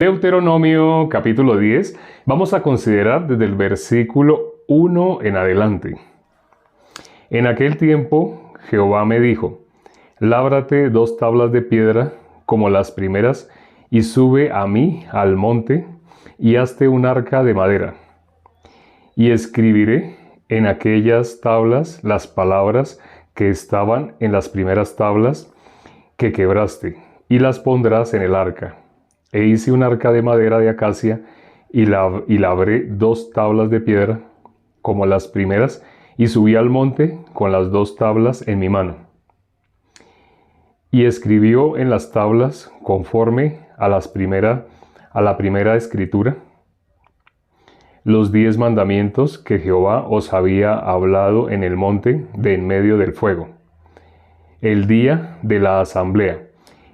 Deuteronomio capítulo 10, vamos a considerar desde el versículo 1 en adelante. En aquel tiempo Jehová me dijo: lábrate 2 tablas de piedra como las primeras, y sube a mí al monte, y hazte un arca de madera. Y escribiré en aquellas tablas las palabras que estaban en las primeras tablas que quebraste, y las pondrás en el arca. E hice un arca de madera de acacia, y labré 2 tablas de piedra como las primeras, y subí al monte con las 2 tablas en mi mano. Y escribió en las tablas, conforme a la primera escritura, los 10 mandamientos que Jehová os había hablado en el monte de en medio del fuego, el día de la asamblea,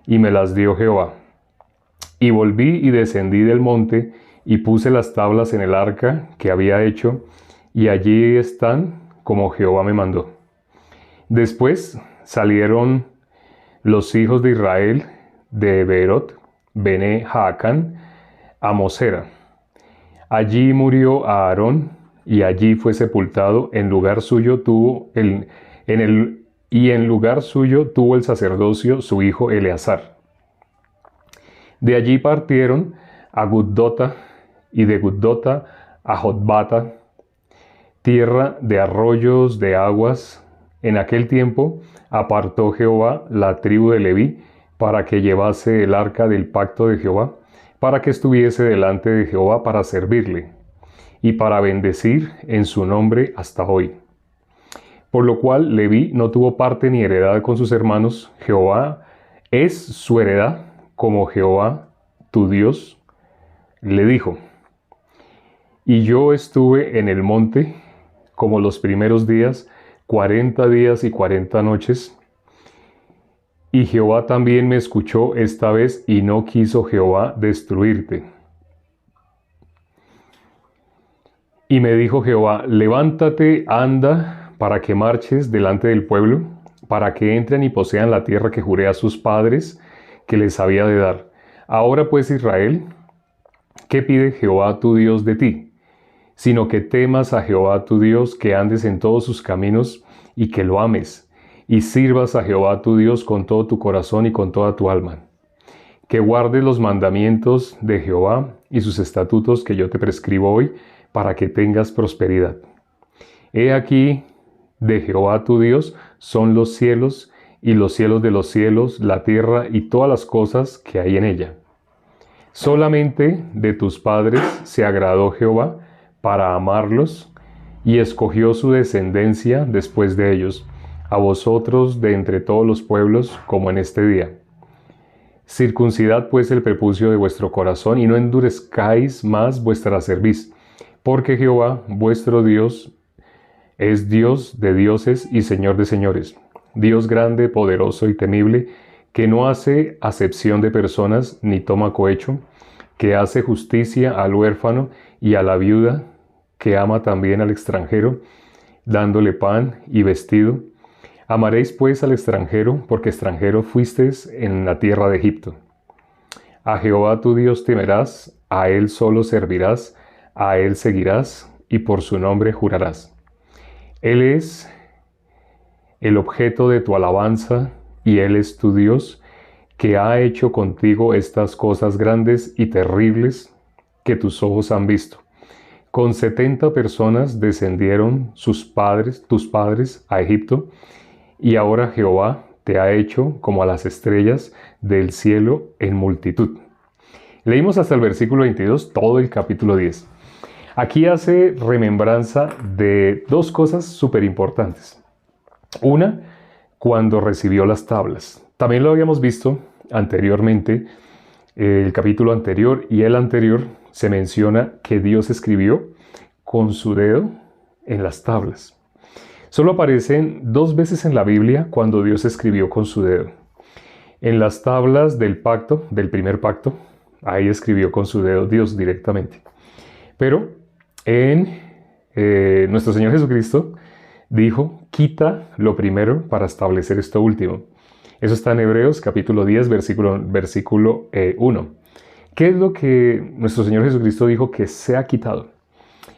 y me las dio Jehová. Y volví y descendí del monte, y puse las tablas en el arca que había hecho, y allí están como Jehová me mandó. Después salieron los hijos de Israel de Beerot Bene Jaacán a Mosera. Allí murió Aarón, y allí fue sepultado. En lugar suyo tuvo el sacerdocio su hijo Eleazar. De allí partieron a Guddota, y de Guddota a Jotbata, tierra de arroyos de aguas. En aquel tiempo apartó Jehová la tribu de Leví para que llevase el arca del pacto de Jehová, para que estuviese delante de Jehová para servirle, y para bendecir en su nombre hasta hoy. Por lo cual Leví no tuvo parte ni heredad con sus hermanos. Jehová es su heredad, como Jehová tu Dios le dijo. Y yo estuve en el monte como los primeros días, 40 días y 40 noches. Y Jehová también me escuchó esta vez, y no quiso Jehová destruirte. Y me dijo Jehová: levántate, anda, para que marches delante del pueblo, para que entren y posean la tierra que juré a sus padres que les había de dar. Ahora pues, Israel, ¿qué pide Jehová tu Dios de ti? Sino que temas a Jehová tu Dios, que andes en todos sus caminos, y que lo ames, y sirvas a Jehová tu Dios con todo tu corazón y con toda tu alma. Que guardes los mandamientos de Jehová y sus estatutos que yo te prescribo hoy, para que tengas prosperidad. He aquí, de Jehová tu Dios son los cielos, y los cielos de los cielos, la tierra y todas las cosas que hay en ella. Solamente de tus padres se agradó Jehová para amarlos, y escogió su descendencia después de ellos, a vosotros de entre todos los pueblos, como en este día. Circuncidad pues el prepucio de vuestro corazón, y no endurezcáis más vuestra cerviz, porque Jehová vuestro Dios es Dios de dioses y Señor de señores, Dios grande, poderoso y temible, que no hace acepción de personas ni toma cohecho, que hace justicia al huérfano y a la viuda, que ama también al extranjero, dándole pan y vestido. Amaréis pues al extranjero, porque extranjero fuisteis en la tierra de Egipto. A Jehová tu Dios temerás, a él solo servirás, a él seguirás, y por su nombre jurarás. Él es el objeto de tu alabanza, y él es tu Dios, que ha hecho contigo estas cosas grandes y terribles que tus ojos han visto. Con 70 personas descendieron tus padres a Egipto, y ahora Jehová te ha hecho como a las estrellas del cielo en multitud. Leímos hasta el versículo 22, todo el capítulo 10. Aquí hace remembranza de 2 cosas súper importantes. Una, cuando recibió las tablas. También lo habíamos visto anteriormente, el capítulo anterior y el anterior, se menciona que Dios escribió con su dedo en las tablas. Solo aparecen 2 veces en la Biblia cuando Dios escribió con su dedo. En las tablas del pacto, del primer pacto, ahí escribió con su dedo Dios directamente. Pero en nuestro Señor Jesucristo dijo: quita lo primero para establecer esto último. Eso está en Hebreos capítulo 10, versículo 1. ¿Qué es lo que nuestro Señor Jesucristo dijo que se ha quitado?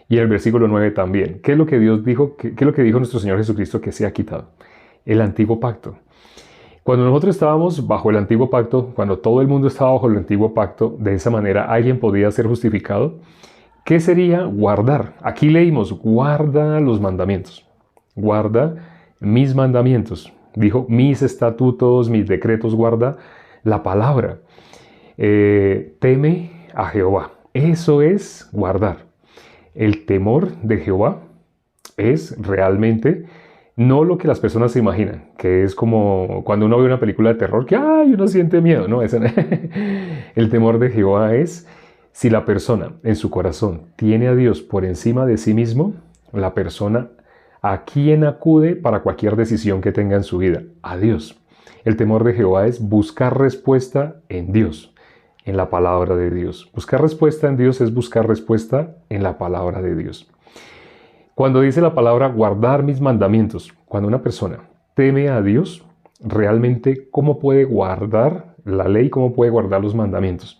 Y el versículo 9 también. ¿Qué es lo que Dios dijo? ¿Qué es lo que dijo nuestro Señor Jesucristo que se ha quitado? El antiguo pacto. Cuando nosotros estábamos bajo el antiguo pacto, cuando todo el mundo estaba bajo el antiguo pacto, de esa manera alguien podía ser justificado. ¿Qué sería guardar? Aquí leímos, guarda los mandamientos. Guarda mis mandamientos. Dijo, mis estatutos, mis decretos, guarda la palabra. Teme a Jehová. Eso es guardar. El temor de Jehová es realmente no lo que las personas se imaginan, que es como cuando uno ve una película de terror, que ¡ay! Uno siente miedo. No, el temor de Jehová es si la persona en su corazón tiene a Dios por encima de sí mismo, la persona a quien acude para cualquier decisión que tenga en su vida, a Dios. El temor de Jehová es buscar respuesta en Dios, en la palabra de Dios. Buscar respuesta en Dios es buscar respuesta en la palabra de Dios. Cuando dice la palabra guardar mis mandamientos, cuando una persona teme a Dios, realmente ¿cómo puede guardar la ley? ¿Cómo puede guardar los mandamientos?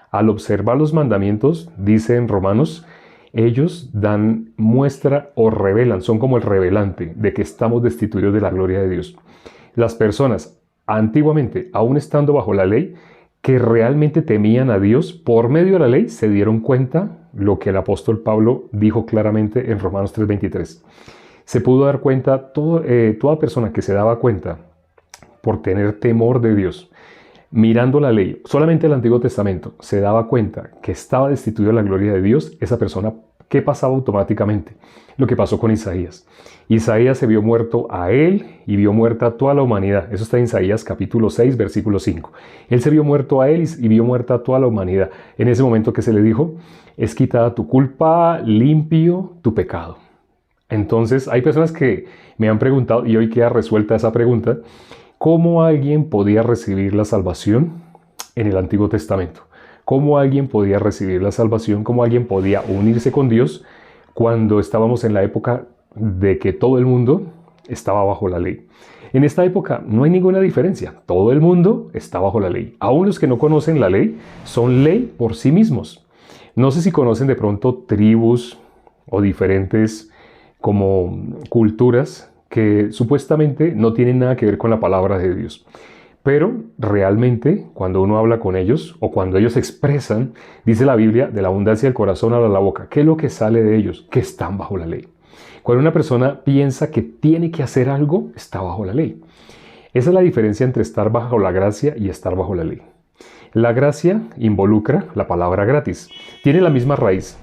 Al observar los mandamientos, dice en Romanos, ellos dan muestra o revelan, son como el revelante de que estamos destituidos de la gloria de Dios. Las personas antiguamente, aún estando bajo la ley, que realmente temían a Dios por medio de la ley, se dieron cuenta lo que el apóstol Pablo dijo claramente en Romanos 3:23. Se pudo dar cuenta, toda persona que se daba cuenta por tener temor de Dios, mirando la ley, solamente el Antiguo Testamento, se daba cuenta que estaba destituido de la gloria de Dios, esa persona, ¿qué pasaba automáticamente? Lo que pasó con Isaías. Isaías se vio muerto a él y vio muerta a toda la humanidad. Eso está en Isaías capítulo 6, versículo 5. Él se vio muerto a él y vio muerta a toda la humanidad. En ese momento que se le dijo, es quitada tu culpa, limpio tu pecado. Entonces, hay personas que me han preguntado, y hoy queda resuelta esa pregunta, ¿cómo alguien podía recibir la salvación en el Antiguo Testamento? ¿Cómo alguien podía recibir la salvación? ¿Cómo alguien podía unirse con Dios cuando estábamos en la época de que todo el mundo estaba bajo la ley? En esta época no hay ninguna diferencia. Todo el mundo está bajo la ley. Aún los que no conocen la ley son ley por sí mismos. No sé si conocen de pronto tribus o diferentes como culturas que supuestamente no tienen nada que ver con la palabra de Dios. Pero realmente cuando uno habla con ellos o cuando ellos expresan, dice la Biblia, de la abundancia del corazón habla la boca. ¿Qué es lo que sale de ellos? Que están bajo la ley. Cuando una persona piensa que tiene que hacer algo, está bajo la ley. Esa es la diferencia entre estar bajo la gracia y estar bajo la ley. La gracia involucra la palabra gratis. Tiene la misma raíz.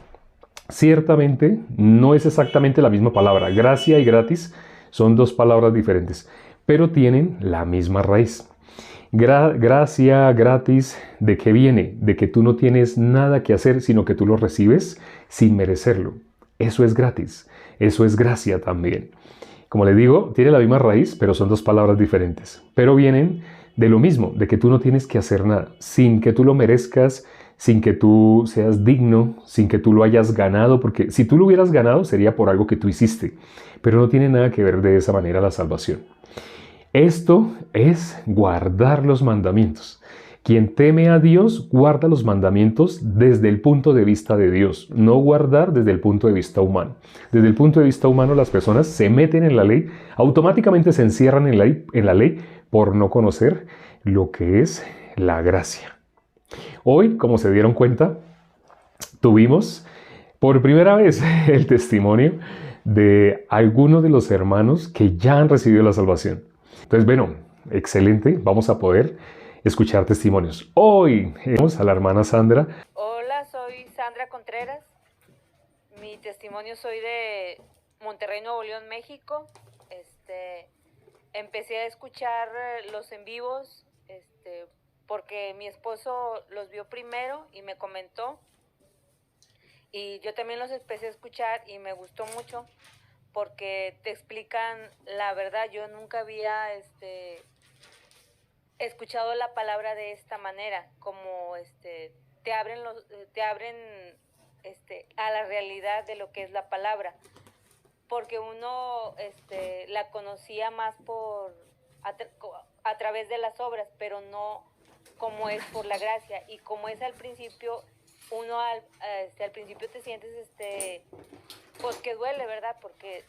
Ciertamente no es exactamente la misma palabra. Gracia y gratis son dos palabras diferentes, pero tienen la misma raíz. Gracia, gratis, ¿de qué viene? De que tú no tienes nada que hacer, sino que tú lo recibes sin merecerlo. Eso es gratis. Eso es gracia también. Como le digo, tiene la misma raíz, pero son dos palabras diferentes. Pero vienen de lo mismo, de que tú no tienes que hacer nada, sin que tú lo merezcas, sin que tú seas digno, sin que tú lo hayas ganado, porque si tú lo hubieras ganado sería por algo que tú hiciste, pero no tiene nada que ver de esa manera la salvación. Esto es guardar los mandamientos. Quien teme a Dios guarda los mandamientos desde el punto de vista de Dios, no guardar desde el punto de vista humano. Desde el punto de vista humano las personas se meten en la ley, automáticamente se encierran en la ley por no conocer lo que es la gracia. Hoy, como se dieron cuenta, tuvimos por primera vez el testimonio de algunos de los hermanos que ya han recibido la salvación. Entonces, bueno, excelente, vamos a poder escuchar testimonios. Hoy vamos a la hermana Sandra. Hola, soy Sandra Contreras. Mi testimonio, soy de Monterrey, Nuevo León, México. Empecé a escuchar los en vivos porque mi esposo los vio primero y me comentó. Y yo también los empecé a escuchar y me gustó mucho porque te explican la verdad. Yo nunca había escuchado la palabra de esta manera, como te abren a la realidad de lo que es la palabra, porque uno la conocía más a través de las obras, pero no como es por la gracia, y como es al principio, uno al principio te sientes pues que duele, ¿verdad? Porque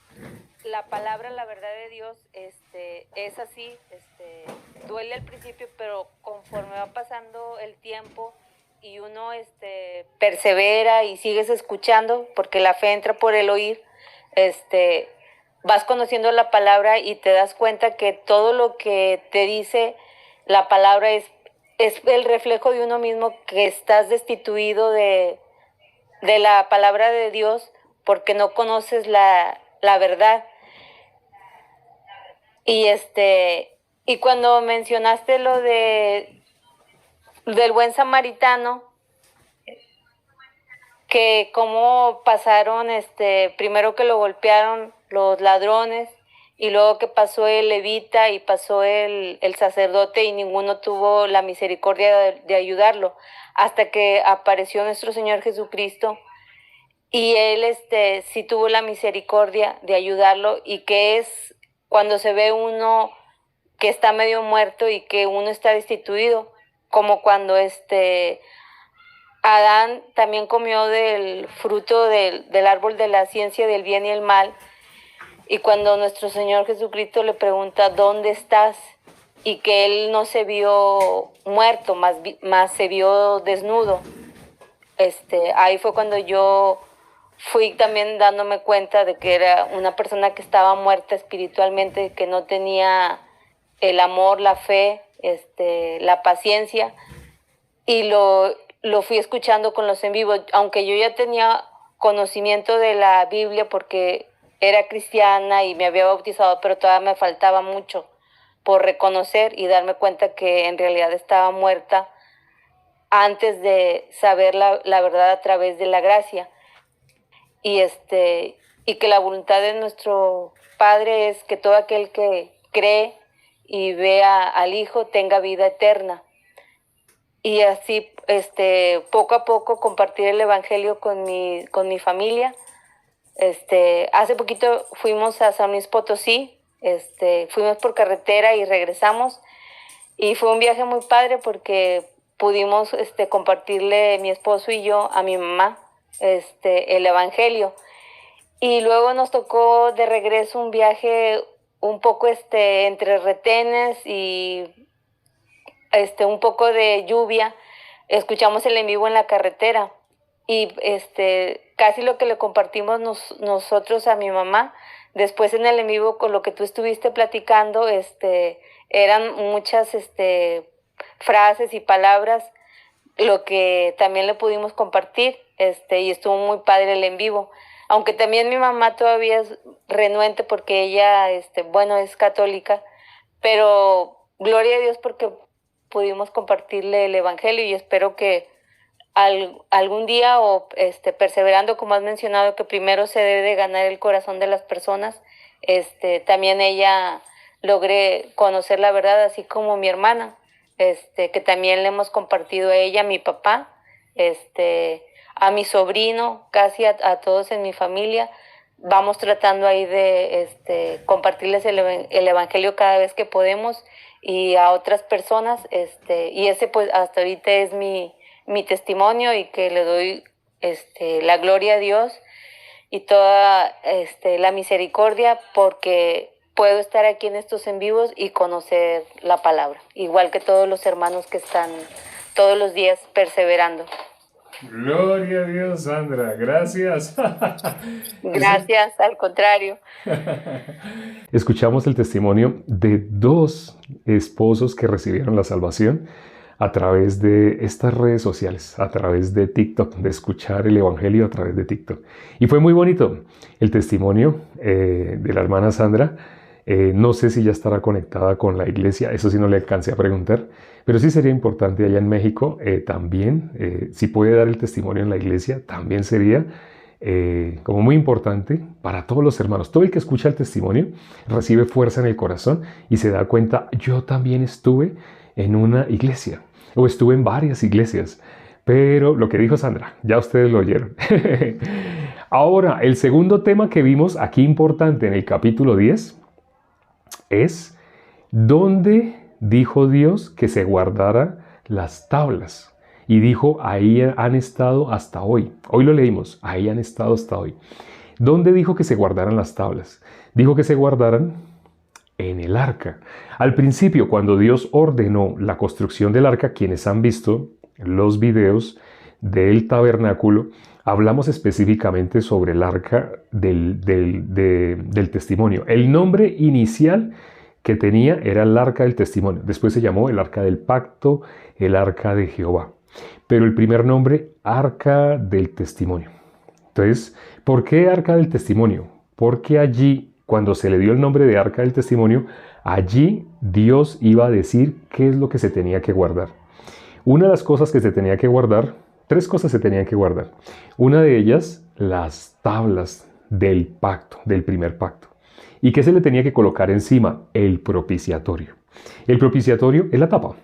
la palabra, la verdad de Dios, es así, duele al principio, pero conforme va pasando el tiempo y uno persevera y sigues escuchando, porque la fe entra por el oír, vas conociendo la palabra y te das cuenta que todo lo que te dice la palabra es el reflejo de uno mismo, que estás destituido de la palabra de Dios porque no conoces la verdad. Y cuando mencionaste lo del buen samaritano, que cómo pasaron, primero que lo golpearon los ladrones, y luego que pasó el levita y pasó el sacerdote, y ninguno tuvo la misericordia de ayudarlo, hasta que apareció nuestro Señor Jesucristo, y Él sí tuvo la misericordia de ayudarlo, y que es cuando se ve uno que está medio muerto y que uno está destituido, como cuando Adán también comió del fruto del árbol de la ciencia del bien y el mal, y cuando nuestro Señor Jesucristo le pregunta ¿dónde estás? Y que Él no se vio muerto, más se vio desnudo. Ahí fue cuando yo fui también dándome cuenta de que era una persona que estaba muerta espiritualmente, que no tenía el amor, la fe, la paciencia, y lo fui escuchando con los en vivo, aunque yo ya tenía conocimiento de la Biblia porque era cristiana y me había bautizado, pero todavía me faltaba mucho por reconocer y darme cuenta que en realidad estaba muerta antes de saber la verdad a través de la gracia. Y que la voluntad de nuestro Padre es que todo aquel que cree y vea al Hijo tenga vida eterna. Y así, poco a poco compartir el Evangelio con mi familia. Hace poquito fuimos a San Luis Potosí, fuimos por carretera y regresamos, y fue un viaje muy padre porque pudimos compartirle mi esposo y yo a mi mamá el Evangelio. Y luego nos tocó de regreso un viaje un poco entre retenes y un poco de lluvia. Escuchamos el en vivo en la carretera, y casi lo que le compartimos nosotros a mi mamá. Después en el en vivo, con lo que tú estuviste platicando, eran muchas frases y palabras lo que también le pudimos compartir, y estuvo muy padre el en vivo. Aunque también mi mamá todavía es renuente porque ella, es católica, pero gloria a Dios porque pudimos compartirle el Evangelio, y espero que algún día, o perseverando, como has mencionado, que primero se debe de ganar el corazón de las personas, también ella logre conocer la verdad, así como mi hermana, que también le hemos compartido a ella, a mi papá, a mi sobrino, casi a todos en mi familia. Vamos tratando ahí de compartirles el Evangelio cada vez que podemos, y a otras personas, y ese pues hasta ahorita es mi testimonio, y que le doy la gloria a Dios y toda la misericordia, porque puedo estar aquí en estos en vivos y conocer la palabra, igual que todos los hermanos que están todos los días perseverando. Gloria a Dios, Sandra, gracias. Gracias, al contrario. Escuchamos el testimonio de dos esposos que recibieron la salvación a través de estas redes sociales, a través de TikTok, de escuchar el Evangelio a través de TikTok. Y fue muy bonito el testimonio de la hermana Sandra. No sé si ya estará conectada con la iglesia, eso sí no le alcancé a preguntar, pero sí sería importante allá en México también, si puede dar el testimonio en la iglesia, también sería como muy importante para todos los hermanos. Todo el que escucha el testimonio recibe fuerza en el corazón y se da cuenta, yo también estuve en una iglesia, o estuve en varias iglesias, pero lo que dijo Sandra, ya ustedes lo oyeron. Ahora, el segundo tema que vimos aquí importante en el capítulo 10 es ¿dónde dijo Dios que se guardara las tablas. Y dijo, ahí han estado hasta hoy. Hoy lo leímos, ahí han estado hasta hoy. ¿Dónde dijo que se guardaran las tablas? Dijo que se guardaran en el arca. Al principio, cuando Dios ordenó la construcción del arca, quienes han visto los videos del tabernáculo, hablamos específicamente sobre el arca del testimonio. El nombre inicial que tenía era el arca del testimonio. Después se llamó el arca del pacto, el arca de Jehová. Pero el primer nombre, arca del testimonio. Entonces, ¿por qué arca del testimonio? Porque allí, cuando se le dio el nombre de arca del testimonio, allí Dios iba a decir qué es lo que se tenía que guardar. Una de las cosas que se tenía que guardar, 3 cosas se tenían que guardar. Una de ellas, las tablas del pacto, del primer pacto. ¿Y qué se le tenía que colocar encima? El propiciatorio. El propiciatorio es la tapa.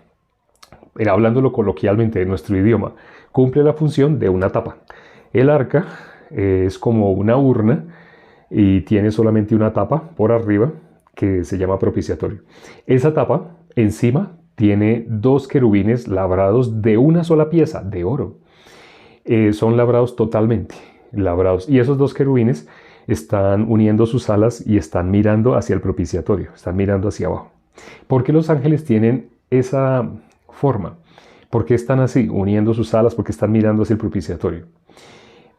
Hablándolo coloquialmente en nuestro idioma, cumple la función de una tapa. El arca es como una urna y tiene solamente una tapa por arriba que se llama propiciatorio. Esa tapa encima tiene 2 querubines labrados de una sola pieza de oro. Son labrados totalmente, labrados. Y esos 2 querubines están uniendo sus alas y están mirando hacia el propiciatorio, están mirando hacia abajo. ¿Por qué los ángeles tienen esa forma? ¿Por qué están así, uniendo sus alas? ¿Por qué están mirando hacia el propiciatorio?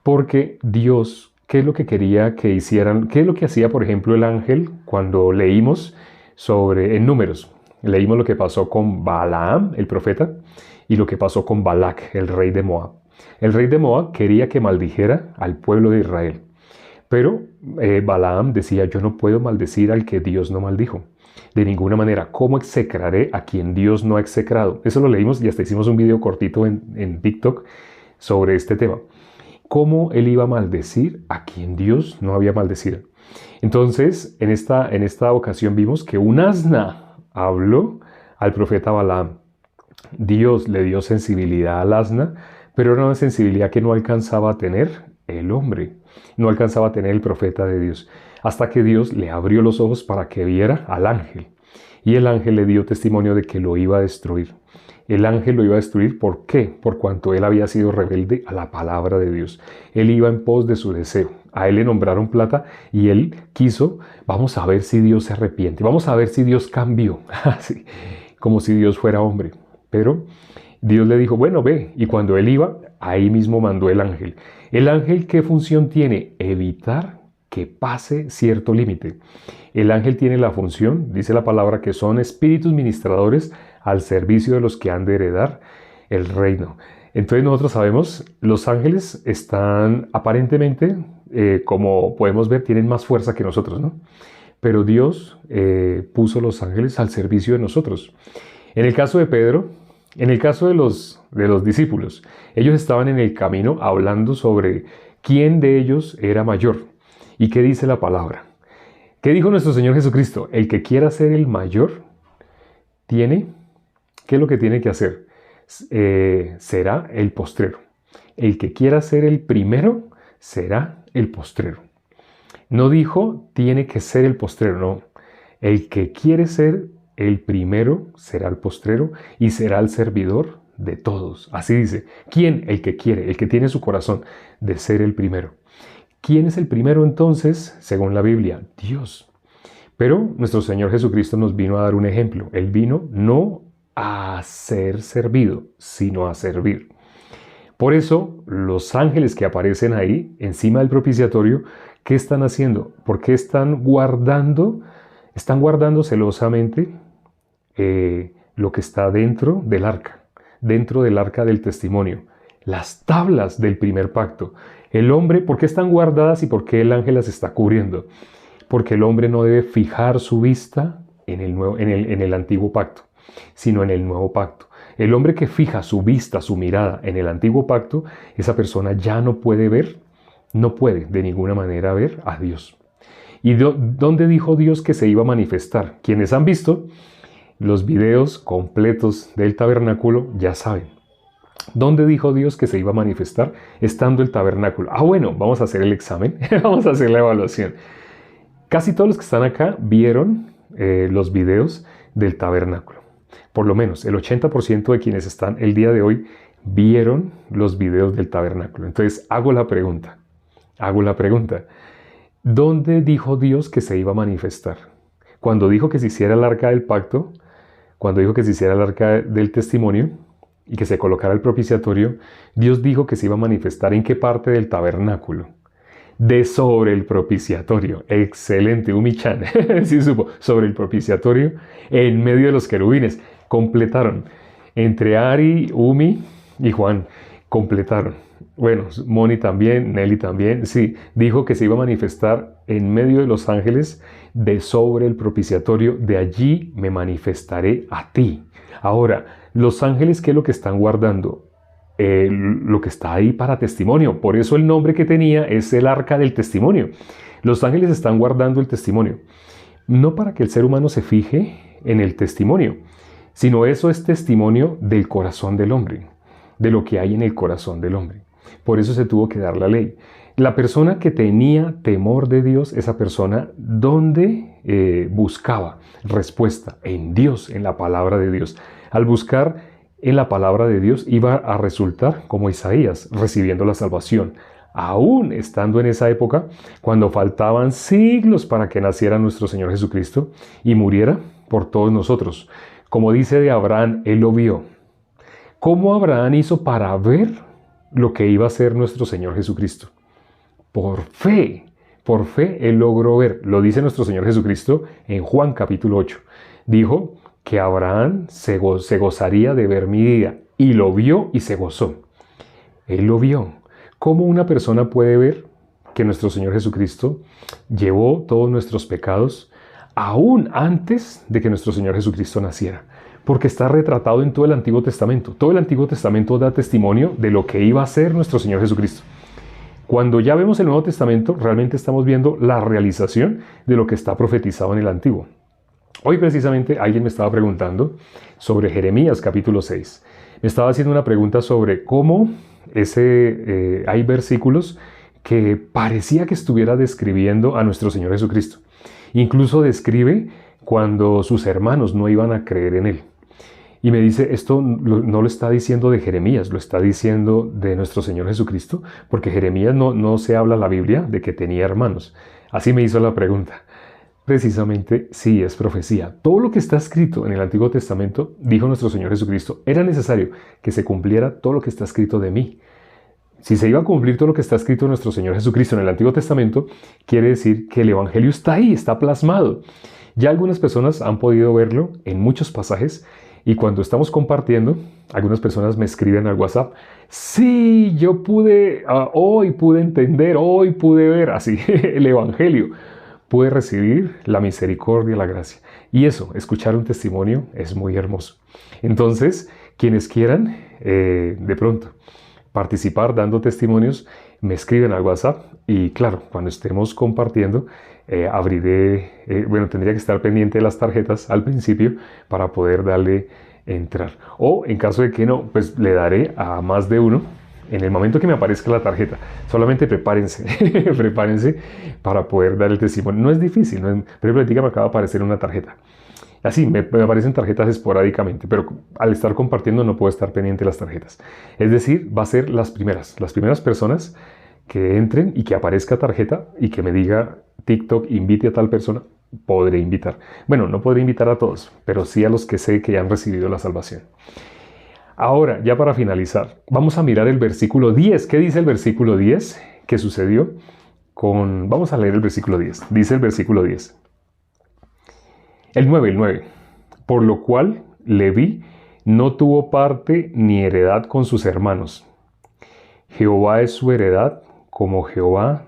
Porque Dios, ¿qué es lo que quería que hicieran? ¿Qué es lo que hacía, por ejemplo, el ángel cuando leímos en Números? Leímos lo que pasó con Balaam, el profeta, y lo que pasó con Balac, el rey de Moab. El rey de Moab quería que maldijera al pueblo de Israel. Pero Balaam decía, yo no puedo maldecir al que Dios no maldijo. De ninguna manera, ¿cómo execraré a quien Dios no ha execrado? Eso lo leímos y hasta hicimos un video cortito en TikTok sobre este tema. ¿Cómo él iba a maldecir a quien Dios no había maldecido? Entonces, en esta ocasión vimos que un asna habló al profeta Balaam. Dios le dio sensibilidad al asna, pero era una sensibilidad que no alcanzaba a tener el hombre, no alcanzaba a tener el profeta de Dios, hasta que Dios le abrió los ojos para que viera al ángel. Y el ángel le dio testimonio de que lo iba a destruir. El ángel lo iba a destruir, ¿por qué? Por cuanto él había sido rebelde a la palabra de Dios. Él iba en pos de su deseo. A él le nombraron plata y él quiso, vamos a ver si Dios se arrepiente, vamos a ver si Dios cambió, así, como si Dios fuera hombre. Pero Dios le dijo, bueno, ve. Y cuando él iba, ahí mismo mandó el ángel. ¿El ángel qué función tiene? Evitar que pase cierto límite. El ángel tiene la función, dice la palabra, que son espíritus ministradores al servicio de los que han de heredar el reino. Entonces nosotros sabemos, los ángeles están aparentemente, como podemos ver, tienen más fuerza que nosotros, ¿no? Pero Dios puso los ángeles al servicio de nosotros. En el caso de Pedro, en el caso de los discípulos, ellos estaban en el camino hablando sobre quién de ellos era mayor. ¿Y qué dice la palabra? ¿Qué dijo nuestro Señor Jesucristo? El que quiera ser el mayor, ¿qué es lo que tiene que hacer? Será el postrero. El que quiera ser el primero, será el postrero. No dijo, tiene que ser el postrero, no. El que quiere ser el primero, será el postrero y será el servidor de todos. Así dice. ¿Quién? El que quiere, el que tiene su corazón de ser el primero. ¿Quién es el primero entonces? Según la Biblia, Dios. Pero nuestro Señor Jesucristo nos vino a dar un ejemplo. Él vino no a ser servido, sino a servir. Por eso, los ángeles que aparecen ahí, encima del propiciatorio, ¿qué están haciendo? ¿Por qué están guardando celosamente lo que está dentro del arca del testimonio? Las tablas del primer pacto. El hombre, ¿por qué están guardadas y por qué el ángel las está cubriendo? Porque el hombre no debe fijar su vista en el antiguo pacto, sino en el nuevo pacto. El hombre que fija su vista, su mirada en el antiguo pacto, esa persona ya no puede de ninguna manera ver a Dios. ¿Y dónde dijo Dios que se iba a manifestar? Quienes han visto los videos completos del tabernáculo ya saben. ¿Dónde dijo Dios que se iba a manifestar? Estando el tabernáculo. Bueno, vamos a hacer el examen, vamos a hacer la evaluación. Casi todos los que están acá vieron los videos del tabernáculo. Por lo menos el 80% de quienes están el día de hoy vieron los videos del tabernáculo. Entonces hago la pregunta. ¿Dónde dijo Dios que se iba a manifestar? Cuando dijo que se hiciera el arca del pacto, cuando dijo que se hiciera el arca del testimonio y que se colocara el propiciatorio, Dios dijo que se iba a manifestar ¿en qué parte del tabernáculo? De sobre el propiciatorio. Excelente, Umi-chan. Sí supo. Sobre el propiciatorio, en medio de los querubines. Completaron. Entre Ari, Umi y Juan. Completaron. Bueno, Moni también, Nelly también. Sí, dijo que se iba a manifestar en medio de los ángeles de sobre el propiciatorio. De allí me manifestaré a ti. Ahora, los ángeles, ¿qué es lo que están guardando? Lo que está ahí para testimonio. Por eso el nombre que tenía es el arca del testimonio. Los ángeles están guardando el testimonio. No para que el ser humano se fije en el testimonio, sino eso es testimonio del corazón del hombre, de lo que hay en el corazón del hombre. Por eso se tuvo que dar la ley. La persona que tenía temor de Dios, esa persona, ¿dónde buscaba respuesta? En Dios, en la palabra de Dios. Al buscar en la palabra de Dios iba a resultar como Isaías, recibiendo la salvación. Aún estando en esa época, cuando faltaban siglos para que naciera nuestro Señor Jesucristo y muriera por todos nosotros. Como dice de Abraham, él lo vio. ¿Cómo Abraham hizo para ver lo que iba a ser nuestro Señor Jesucristo? Por fe él logró ver. Lo dice nuestro Señor Jesucristo en Juan capítulo 8. Dijo que Abraham se gozaría de ver mi día, y lo vio y se gozó. Él lo vio. ¿Cómo una persona puede ver que nuestro Señor Jesucristo llevó todos nuestros pecados aún antes de que nuestro Señor Jesucristo naciera? Porque está retratado en todo el Antiguo Testamento. Todo el Antiguo Testamento da testimonio de lo que iba a ser nuestro Señor Jesucristo. Cuando ya vemos el Nuevo Testamento, realmente estamos viendo la realización de lo que está profetizado en el Antiguo. Hoy precisamente alguien me estaba preguntando sobre Jeremías capítulo 6. Me estaba haciendo una pregunta sobre cómo hay versículos que parecía que estuviera describiendo a nuestro Señor Jesucristo. Incluso describe cuando sus hermanos no iban a creer en Él. Y me dice, esto no lo está diciendo de Jeremías, lo está diciendo de nuestro Señor Jesucristo, porque Jeremías no se habla en la Biblia de que tenía hermanos. Así me hizo la pregunta. Precisamente sí, es profecía. Todo lo que está escrito en el Antiguo Testamento, dijo nuestro Señor Jesucristo, era necesario que se cumpliera todo lo que está escrito de mí. Si se iba a cumplir todo lo que está escrito de nuestro Señor Jesucristo en el Antiguo Testamento, quiere decir que el Evangelio está ahí, está plasmado. Ya algunas personas han podido verlo en muchos pasajes, y cuando estamos compartiendo, algunas personas me escriben al WhatsApp, sí, yo hoy pude entender, hoy pude ver así el Evangelio. Pude recibir la misericordia, la gracia. Y eso, escuchar un testimonio es muy hermoso. Entonces, quienes quieran, de pronto, participar dando testimonios, me escriben al WhatsApp y claro, cuando estemos compartiendo, tendría que estar pendiente de las tarjetas al principio para poder darle entrar. O en caso de que no, pues le daré a más de uno en el momento que me aparezca la tarjeta. Solamente prepárense, prepárense para poder dar el testimonio. No es difícil, por ejemplo, me acaba de aparecer una tarjeta. Así, me aparecen tarjetas esporádicamente, pero al estar compartiendo no puedo estar pendiente de las tarjetas. Es decir, va a ser las primeras personas que entren y que aparezca tarjeta y que me diga TikTok, invite a tal persona, podré invitar. Bueno, no podré invitar a todos, pero sí a los que sé que ya han recibido la salvación. Ahora, ya para finalizar, vamos a mirar el versículo 10. ¿Qué dice el versículo 10? ¿Qué sucedió? Vamos a leer el versículo 10. Dice el versículo 10. El 9. Por lo cual Leví no tuvo parte ni heredad con sus hermanos. Jehová es su heredad, como Jehová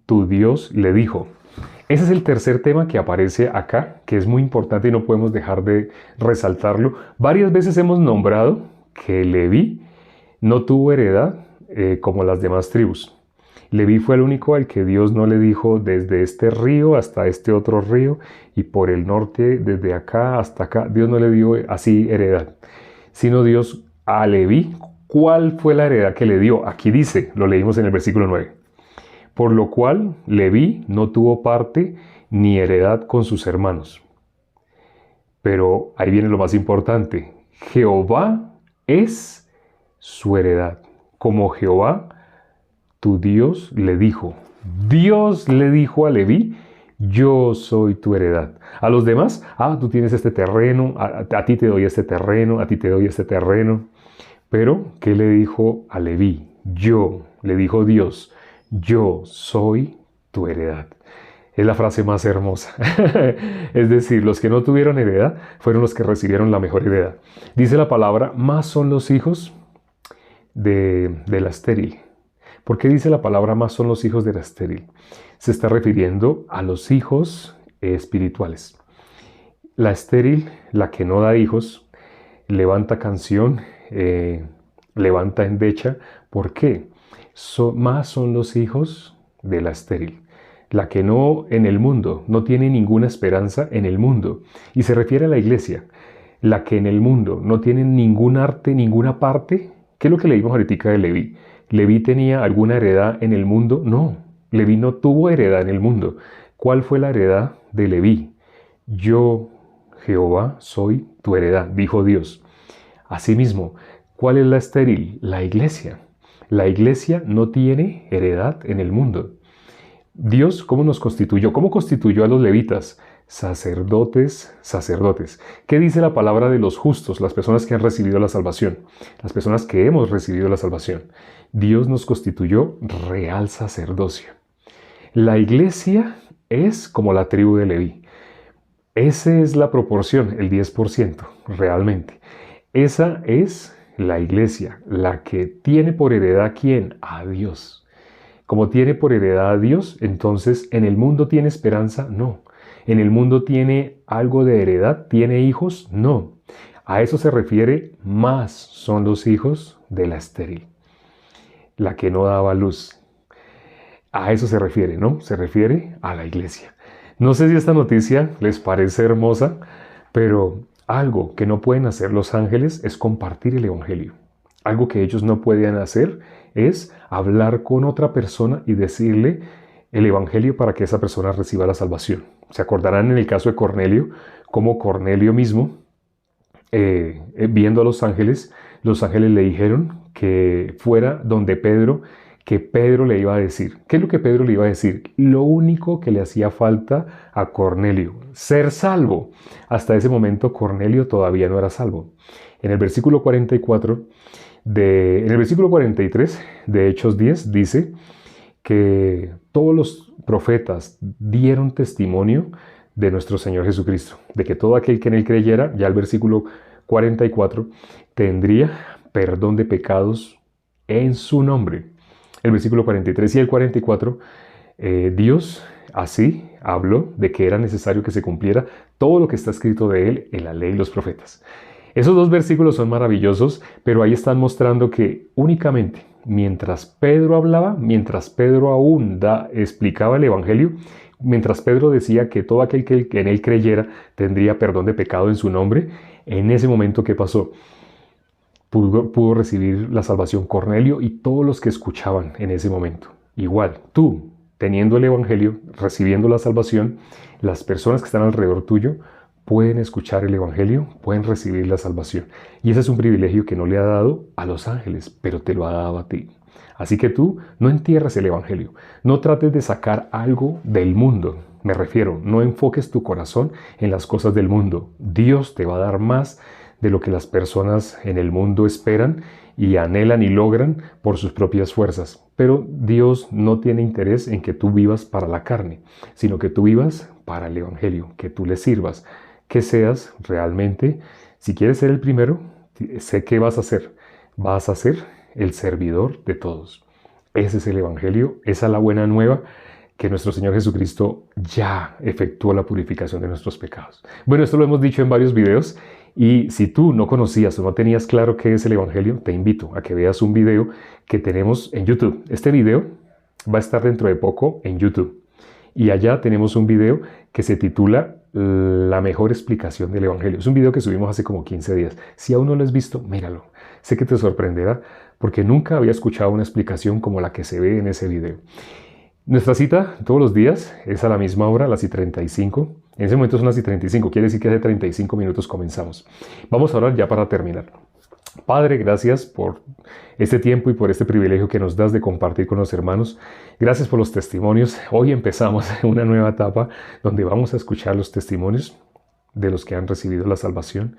tu Dios le dijo. Ese es el tercer tema que aparece acá, que es muy importante y no podemos dejar de resaltarlo. Varias veces hemos nombrado que Leví no tuvo heredad como las demás tribus. Leví fue el único al que Dios no le dijo desde este río hasta este otro río y por el norte desde acá hasta acá. Dios no le dio así heredad, sino Dios a Leví. ¿Cuál fue la heredad que le dio? Aquí dice, lo leímos en el versículo 9. Por lo cual Leví no tuvo parte ni heredad con sus hermanos. Pero ahí viene lo más importante. Jehová es su heredad. Como Jehová, tu Dios, le dijo. Dios le dijo a Leví, yo soy tu heredad. A los demás, tú tienes este terreno, a ti te doy este terreno, a ti te doy este terreno. Pero, ¿qué le dijo a Leví? Le dijo Dios, yo soy tu heredad. Es la frase más hermosa. Es decir, los que no tuvieron heredad fueron los que recibieron la mejor heredad. Dice la palabra, más son los hijos de la estéril. ¿Por qué dice la palabra más son los hijos de la estéril? Se está refiriendo a los hijos espirituales. La estéril, la que no da hijos, levanta canción, levanta endecha. ¿Por qué? Más son los hijos de la estéril. La que no en el mundo, no tiene ninguna esperanza en el mundo. Y se refiere a la iglesia. La que en el mundo no tiene ningún arte, ninguna parte. ¿Qué es lo que leímos ahorita de Leví? ¿Leví tenía alguna heredad en el mundo? No, Leví no tuvo heredad en el mundo. ¿Cuál fue la heredad de Leví? Yo, Jehová, soy tu heredad, dijo Dios. Asimismo, ¿cuál es la estéril? La iglesia. La iglesia no tiene heredad en el mundo. Dios, ¿cómo nos constituyó? ¿Cómo constituyó a los levitas? Sacerdotes. ¿Qué dice la palabra de los justos, las personas que han recibido la salvación? Las personas que hemos recibido la salvación. Dios nos constituyó real sacerdocio. La iglesia es como la tribu de Leví. Esa es la proporción, el 10%, realmente. Esa es la iglesia, la que tiene por heredad, ¿quién? A Dios. Como tiene por heredad a Dios, entonces, ¿en el mundo tiene esperanza? No. ¿En el mundo tiene algo de heredad? ¿Tiene hijos? No. A eso se refiere, más son los hijos de la estéril, la que no daba luz. A eso se refiere, ¿no? Se refiere a la iglesia. No sé si esta noticia les parece hermosa, pero algo que no pueden hacer los ángeles es compartir el evangelio. Algo que ellos no pueden hacer es hablar con otra persona y decirle el evangelio para que esa persona reciba la salvación. Se acordarán en el caso de Cornelio, cómo Cornelio mismo, viendo a los ángeles le dijeron que fuera donde Pedro, que Pedro le iba a decir. ¿Qué es lo que Pedro le iba a decir? Lo único que le hacía falta a Cornelio, ser salvo. Hasta ese momento Cornelio todavía no era salvo. En el versículo 44, en el versículo 43 de Hechos 10 dice que todos los profetas dieron testimonio de nuestro Señor Jesucristo, de que todo aquel que en él creyera, ya el versículo 44, tendría perdón de pecados en su nombre. El versículo 43 y el 44, Dios así habló de que era necesario que se cumpliera todo lo que está escrito de él en la ley y los profetas. Esos dos versículos son maravillosos, pero ahí están mostrando que únicamente mientras Pedro hablaba, mientras Pedro aún explicaba el evangelio, mientras Pedro decía que todo aquel que en él creyera tendría perdón de pecado en su nombre, en ese momento, ¿qué pasó? Pudo recibir la salvación Cornelio y todos los que escuchaban en ese momento. Igual, tú, teniendo el evangelio, recibiendo la salvación, las personas que están alrededor tuyo pueden escuchar el evangelio, pueden recibir la salvación. Y ese es un privilegio que no le ha dado a los ángeles, pero te lo ha dado a ti. Así que tú no entierres el evangelio, no trates de sacar algo del mundo. Me refiero, no enfoques tu corazón en las cosas del mundo. Dios te va a dar más de lo que las personas en el mundo esperan y anhelan y logran por sus propias fuerzas. Pero Dios no tiene interés en que tú vivas para la carne, sino que tú vivas para el evangelio, que tú le sirvas, que seas realmente, si quieres ser el primero, sé qué vas a hacer. Vas a ser el servidor de todos. Ese es el evangelio, esa es la buena nueva, que nuestro Señor Jesucristo ya efectuó la purificación de nuestros pecados. Bueno, esto lo hemos dicho en varios videos y si tú no conocías o no tenías claro qué es el evangelio, te invito a que veas un video que tenemos en YouTube. Este video va a estar dentro de poco en YouTube y allá tenemos un video que se titula La mejor explicación del evangelio. Es un video que subimos hace como 15 días. Si aún no lo has visto, míralo. Sé que te sorprenderá porque nunca había escuchado una explicación como la que se ve en ese video. Nuestra cita todos los días es a la misma hora, a las y 35. En ese momento son las y 35, quiere decir que hace 35 minutos comenzamos. Vamos a orar ya para terminar. Padre, gracias por este tiempo y por este privilegio que nos das de compartir con los hermanos. Gracias por los testimonios. Hoy empezamos una nueva etapa donde vamos a escuchar los testimonios de los que han recibido la salvación.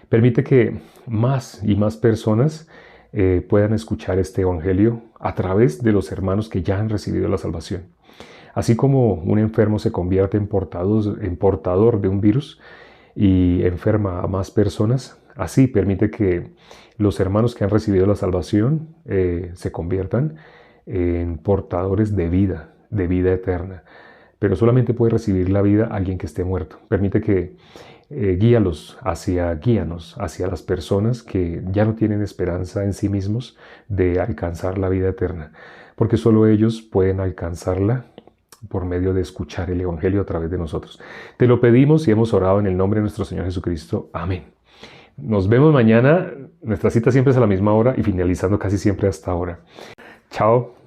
Permite que más y más personas puedan escuchar este evangelio a través de los hermanos que ya han recibido la salvación. Así como un enfermo se convierte en portador de un virus y enferma a más personas, así permite que los hermanos que han recibido la salvación se conviertan en portadores de vida eterna. Pero solamente puede recibir la vida alguien que esté muerto. Permite que guíanos hacia las personas que ya no tienen esperanza en sí mismos de alcanzar la vida eterna, porque solo ellos pueden alcanzarla por medio de escuchar el Evangelio a través de nosotros. Te lo pedimos y hemos orado en el nombre de nuestro Señor Jesucristo. Amén. Nos vemos mañana. Nuestra cita siempre es a la misma hora y finalizando casi siempre hasta ahora. Chao.